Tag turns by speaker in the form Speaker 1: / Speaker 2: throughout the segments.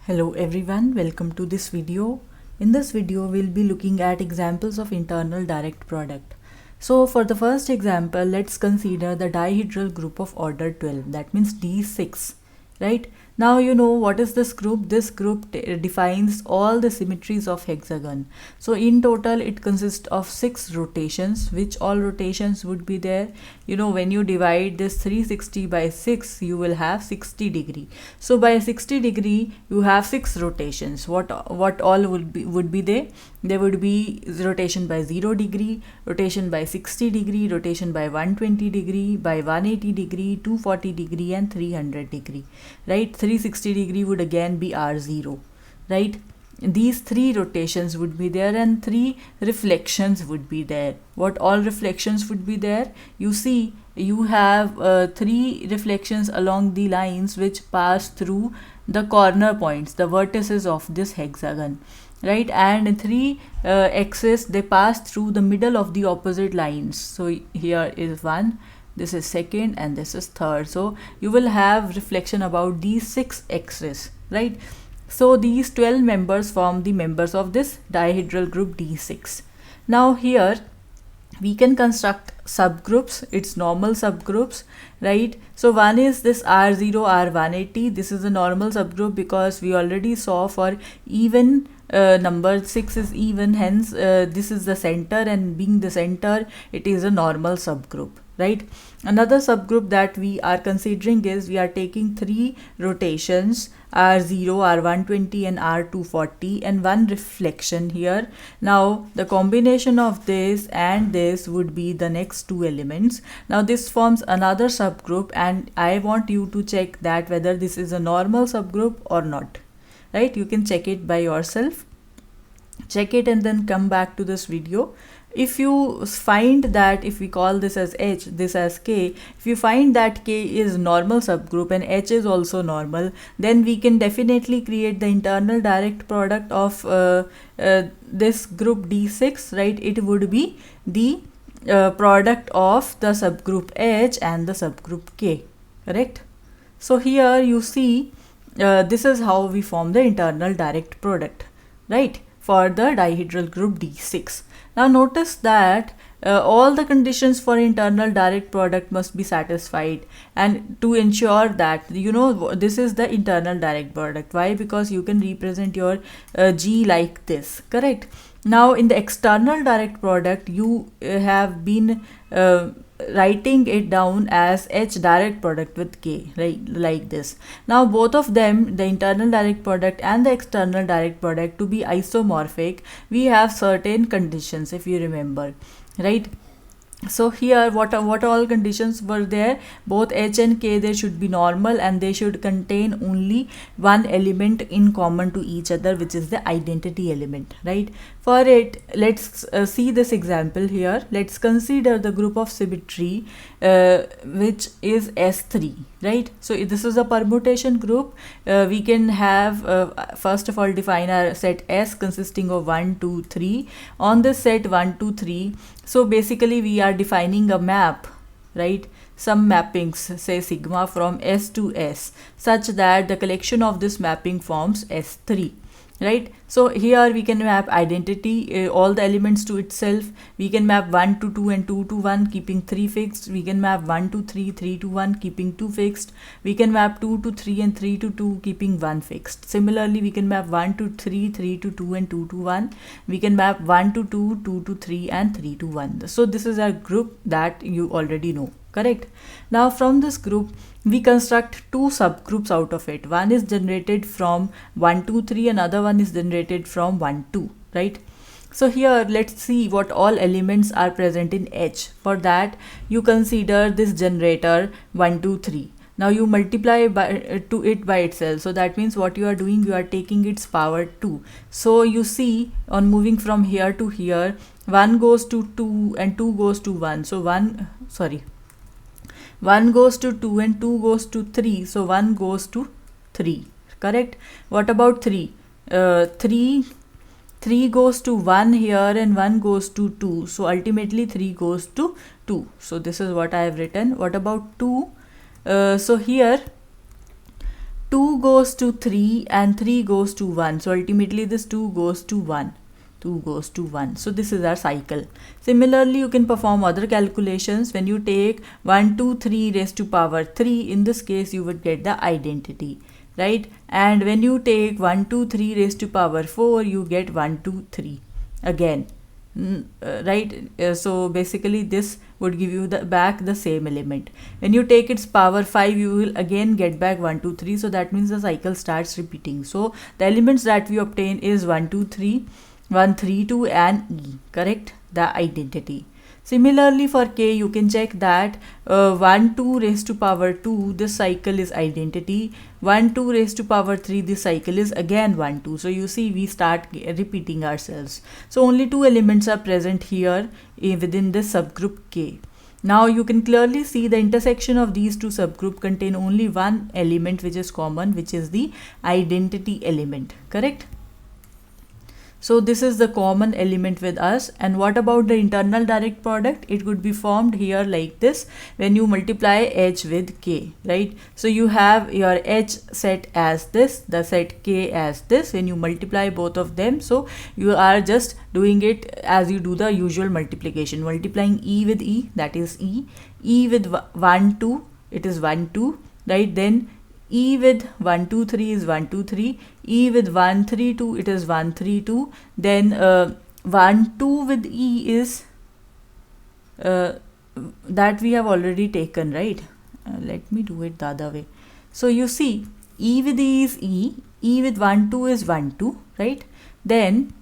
Speaker 1: Hello everyone, welcome to this video. In this video, we'll be looking at examples of internal direct product. So for the first example, let's consider the dihedral group of order 12, that means D6, right? Now you know what is this group. This group defines all the symmetries of hexagon. So in total it consists of 6 rotations. Which all rotations would be there? You know, when you divide this 360 by 6, you will have 60 degree. So by 60 degree you have 6 rotations. What all would be there? There would be rotation by 0 degree, rotation by 60 degree, rotation by 120 degree, by 180 degree, 240 degree and 300 degree, right? 360 degree would again be R0, right? These 3 rotations would be there and 3 reflections would be there. What all reflections would be there? You see, you have 3 reflections along the lines which pass through the corner points, the vertices of this hexagon, right? And 3 axes, they pass through the middle of the opposite lines. So here is 1, this is 2nd, and this is 3rd. So you will have reflection about these 6 axes, right? So these 12 members form the members of this dihedral group D6. Now here we can construct subgroups, its normal subgroups, right? So one is this R0, R180. This is a normal subgroup because we already saw for even number 6 is even, hence this is the center, and being the center, it is a normal subgroup, right? Another subgroup that we are considering is we are taking 3 rotations, R0, R120 and R240, and 1 reflection here. Now the combination of this and this would be the next 2 elements. Now this forms another subgroup, and I want you to check that whether this is a normal subgroup or not, right? You can check it by yourself. Check it and then come back to this video. If you find that, if we call this as H, this as K, if you find that K is normal subgroup and H is also normal, then we can definitely create the internal direct product of this group D6, right? It would be the product of the subgroup H and the subgroup K, correct? So here you see, this is how we form the internal direct product, right, for the dihedral group D6. Now notice that all the conditions for internal direct product must be satisfied, and to ensure that, you know, this is the internal direct product. Why? Because you can represent your G like this, correct? Now in the external direct product, you have been writing it down as H direct product with K, right, like this. Now both of them, the internal direct product and the external direct product, to be isomorphic, we have certain conditions, if you remember, right? So here what all conditions were there? Both H and K, they should be normal and they should contain only one element in common to each other, which is the identity element, right? For it, let's see this example here. Let's consider the group of symmetry which is S3, right? So this is a permutation group. We can have first of all define our set S consisting of 1, 2, 3. On this set 1, 2, 3, so basically we are defining a map, right? Some mappings, say sigma from S to S, such that the collection of this mapping forms S3, right? So here we can map identity, all the elements to itself. We can map 1 to 2 and 2 to 1, keeping 3 fixed. We can map 1 to 3, 3 to 1, keeping 2 fixed. We can map 2 to 3 and 3 to 2, keeping 1 fixed. Similarly, we can map 1 to 3, 3 to 2 and 2 to 1. We can map 1 to 2, 2 to 3 and 3 to 1. So this is a group that you already know, correct? Now from this group, we construct 2 subgroups out of it. One is generated from 1, 2, 3, another one is generated from 1, 2, right? So here let's see what all elements are present in H. For that, you consider this generator 1, 2, 3. Now you multiply to it by itself. So that means what you are doing, you are taking its power 2. So you see, on moving from here to here, 1 goes to 2 and 2 goes to 1. So 1 goes to 2 and 2 goes to 3. So 1 goes to 3, correct? What about 3? 3 goes to 1 here and 1 goes to 2. So ultimately 3 goes to 2. So this is what I have written. What about 2? So here 2 2 goes to 3 and 3 goes to 1. So ultimately this 2 goes to 1. 2 goes to 1. So this is our cycle. Similarly, you can perform other calculations. When you take 1, 2, 3 raised to power 3, in this case you would get the identity, right? And when you take 1, 2, 3 raised to power 4, you get 1, 2, 3 again, right? So basically this would give you back the same element. When you take its power 5, you will again get back 1, 2, 3. So that means the cycle starts repeating. So the elements that we obtain is 1, 2, 3, 1, 3, 2 and E, correct? The identity. Similarly for K, you can check that 1, 2 raised to power 2, this cycle is identity. 1, 2 raised to power 3, this cycle is again 1, 2. So you see we start repeating ourselves. So only 2 elements are present here within this subgroup K. Now you can clearly see the intersection of these two subgroups contain only one element which is common, which is the identity element, correct? So this is the common element with us. And what about the internal direct product? It could be formed here like this when you multiply H with K, right? So you have your H set as this, the set K as this. When you multiply both of them, so you are just doing it as you do the usual multiplication, multiplying E with E, that is E. E with 1, 2, it is 1, 2, right? Then E with 1, 2, 3 is 1, 2, 3. E with 1, 3, 2, it is 1, 3, 2. Then 1, 2 with E is that we have already taken, right? Let me do it the other way. So you see, E with E is E. E with 1, 2 is 1, 2, right? Then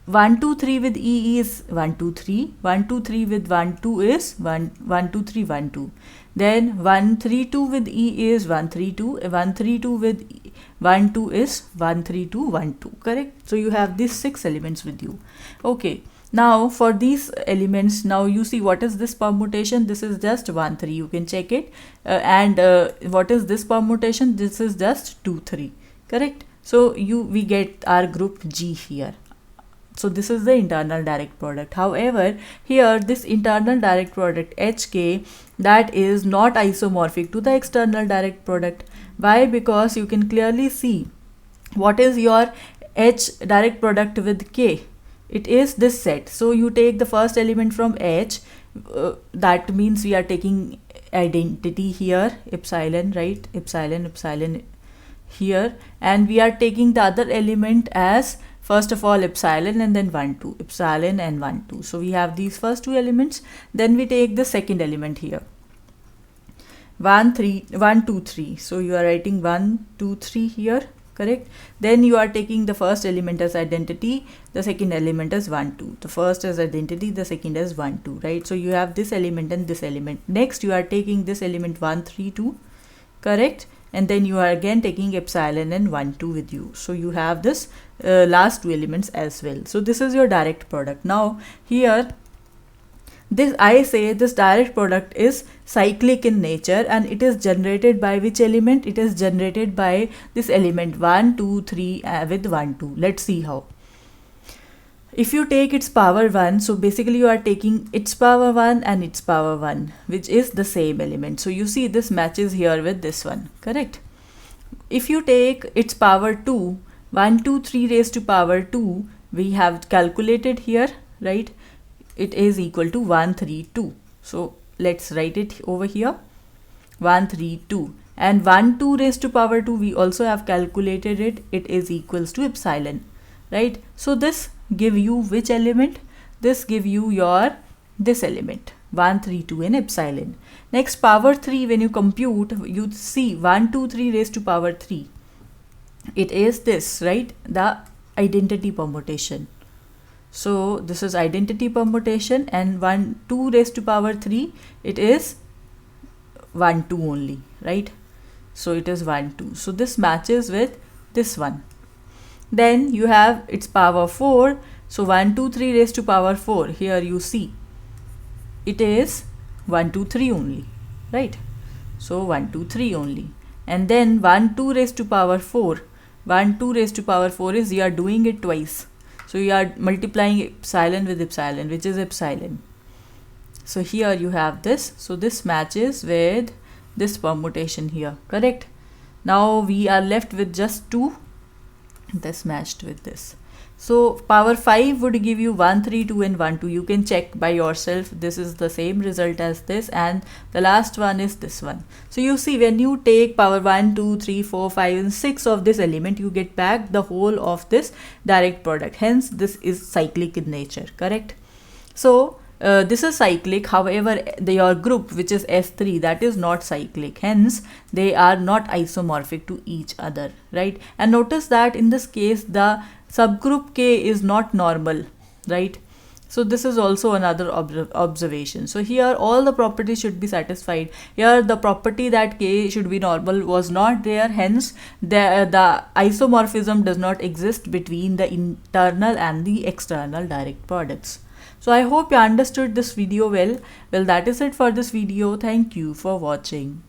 Speaker 1: 1, 2, 3 with E is 1, 2, 3. 1, 2, 3 with 1, 2 is 1, 1, 2, 3, 1, 2. Then 1, 3, 2 with E is 1, 3, 2. 1, 3, 2 with 1, 2 is 1, 3, 2, 1, 2. Correct? So you have these 6 elements with you. Okay. Now for these elements, now you see what is this permutation? This is just 1, 3. You can check it. What is this permutation? This is just 2, 3. Correct? So we get our group G here. So this is the internal direct product. However, here this internal direct product HK, that is not isomorphic to the external direct product. Why? Because you can clearly see what is your H direct product with K. It is this set. So you take the first element from H, that means we are taking identity here, epsilon, right? Epsilon here, and we are taking the other element as first of all epsilon and then 1, 2, epsilon and 1, 2. So we have these first 2 elements. Then we take the second element here, 1, 2, 3. So you are writing 1, 2, 3 here, correct? Then you are taking the first element as identity, the second element as 1, 2. The first as identity, the second as 1, 2, right? So you have this element and this element. Next you are taking this element 1, 3, 2, correct? And then you are again taking epsilon and 1, 2 with you. So you have this last 2 elements as well. So this is your direct product. Now here, this I say this direct product is cyclic in nature, and it is generated by which element? It is generated by this element 1, 2, 3 with 1, 2. Let's see how. If you take its power 1, so basically you are taking its power 1 and its power 1, which is the same element. So you see this matches here with this one, correct? If you take its power 2, 1, 2, 3 raised to power 2, we have calculated here, right? It is equal to 1, 3, 2. So let's write it over here, 1, 3, 2. And 1, 2 raised to power 2, we also have calculated it. It is equals to epsilon, right? So this give you which element? This give you your this element 1, 3, 2 and epsilon. Next, power 3, when you compute, you see 1, 2, 3 raised to power 3. It is this, right? The identity permutation. So this is identity permutation, and 1, 2 raised to power 3, it is 1, 2 only, right? So it is 1, 2. So this matches with this one. Then you have its power 4. So 1, 2, 3 raised to power 4. Here you see it is 1, 2, 3 only, right? So 1, 2, 3 only. And then 1, 2 raised to power 4. 1, 2 raised to power 4 is you are doing it twice. So you are multiplying epsilon with epsilon, which is epsilon. So here you have this. So this matches with this permutation here, correct? Now we are left with just 2. This matched with this. So power 5 would give you 1, 3, 2 and 1, 2. You can check by yourself. This is the same result as this, and the last one is this one. So you see, when you take power 1, 2, 3, 4, 5 and 6 of this element, you get back the whole of this direct product. Hence this is cyclic in nature, correct? So this is cyclic. However, your group, which is S3, that is not cyclic. Hence they are not isomorphic to each other, right? And notice that in this case the subgroup K is not normal, right? So this is also another observation. So here all the properties should be satisfied. Here the property that K should be normal was not there. Hence the isomorphism does not exist between the internal and the external direct products. So I hope you understood this video well. Well, that is it for this video. Thank you for watching.